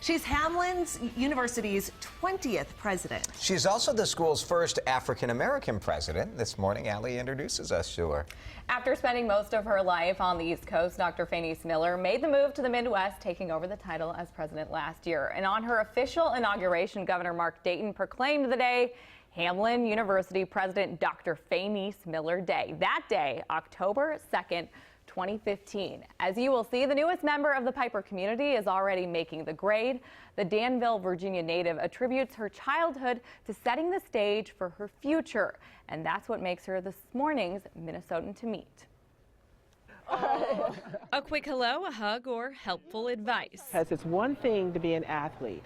She's Hamline University's 20th president. She's also the school's first African-American president. This morning, Allie introduces us to her. After spending most of her life on the East Coast, Dr. Fayneese Miller made the move to the Midwest, taking over the title as president last year. And on her official inauguration, Governor Mark Dayton proclaimed the day Hamline University President Dr. Fayneese Miller Day. That day, October 2nd, 2015. As you will see, the newest member of the Piper community is already making the grade. The Danville, Virginia native attributes her childhood to setting the stage for her future. And that's what makes her this morning's Minnesotan to meet. A quick hello, a hug, or helpful advice. Because it's one thing to be an athlete.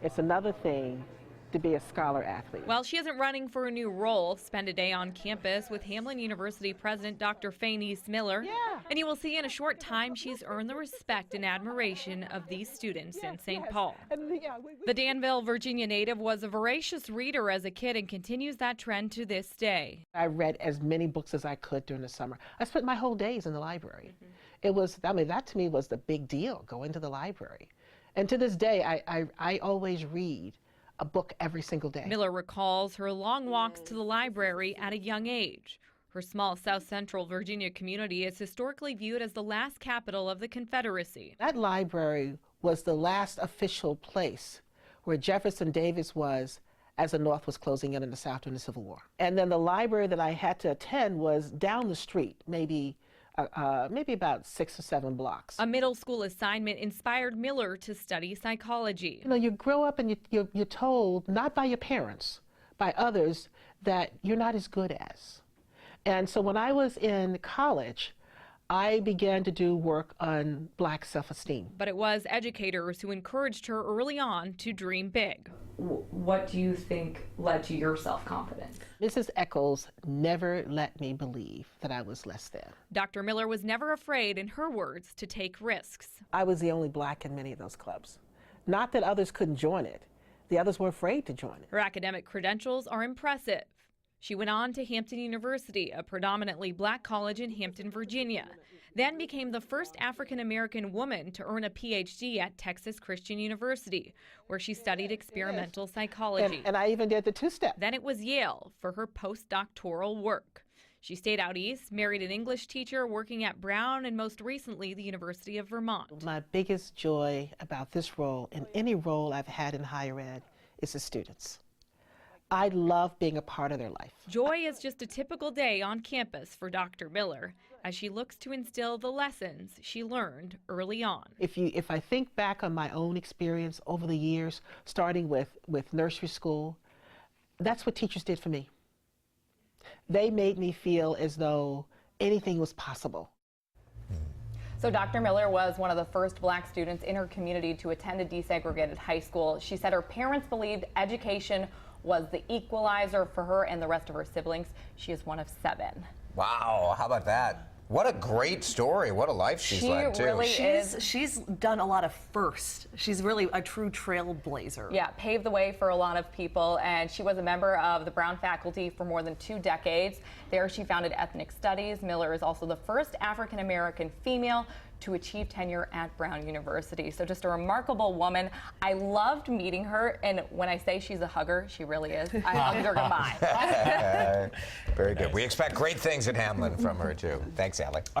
It's another thing to be a scholar athlete. While she isn't running for a new role, spend a day on campus with Hamline University President Dr. Fayneese Miller. And you will see in a short time she's earned the respect and admiration of these students in St. Paul. The Danville, Virginia native was a voracious reader as a kid and continues that trend to this day. I read as many books as I could during the summer. I spent my whole days in the library. It was, that to me was the big deal, going to the library. And to this day, I always read a book every single day. Miller recalls her long walks to the library at a young age. Her small South Central Virginia community is historically viewed as the last capital of the Confederacy. That library was the last official place where Jefferson Davis was as the North was closing in the South during the Civil War. And then the library that I had to attend was down the street, maybe about 6 or 7 blocks. A middle school assignment inspired Miller to study psychology. You know, you grow up and you're told, not by your parents, by others, that you're not as good as. And so when I was in college, I began to do work on Black self-esteem. But it was educators who encouraged her early on to dream big. What do you think led to your self-confidence? Mrs. Eccles never let me believe that I was less than. Dr. Miller was never afraid, in her words, to take risks. I was the only Black in many of those clubs. Not that others couldn't join it. The others were afraid to join it. Her academic credentials are impressive. She went on to Hampton University, a predominantly Black college in Hampton, Virginia, then became the first African-American woman to earn a PhD at Texas Christian University, where she studied experimental psychology. And I even did the two-step. Then it was Yale for her postdoctoral work. She stayed out east, married an English teacher working at Brown, and most recently the University of Vermont. My biggest joy about this role, and any role I've had in higher ed, is the students. I love being a part of their life. Joy is just a typical day on campus for Dr. Miller as she looks to instill the lessons she learned early on. If I think back on my own experience over the years, starting with nursery school, that's what teachers did for me. They made me feel as though anything was possible. So Dr. Miller was one of the first Black students in her community to attend a desegregated high school. She said her parents believed education was the equalizer for her and the rest of her siblings. She is one of 7. Wow, how about that? What a great story. What a life she's led, too. Really She's done a lot of firsts. She's really a true trailblazer. Yeah, paved the way for a lot of people, and she was a member of the Brown faculty for more than 2 decades. There she founded ethnic studies. Miller is also the first African-American female to achieve tenure at Brown University. So just a remarkable woman. I loved meeting her, and when I say she's a hugger, she really is. I hugged her goodbye. Very good. We expect great things in Hamline from her, too. Thanks, Allie.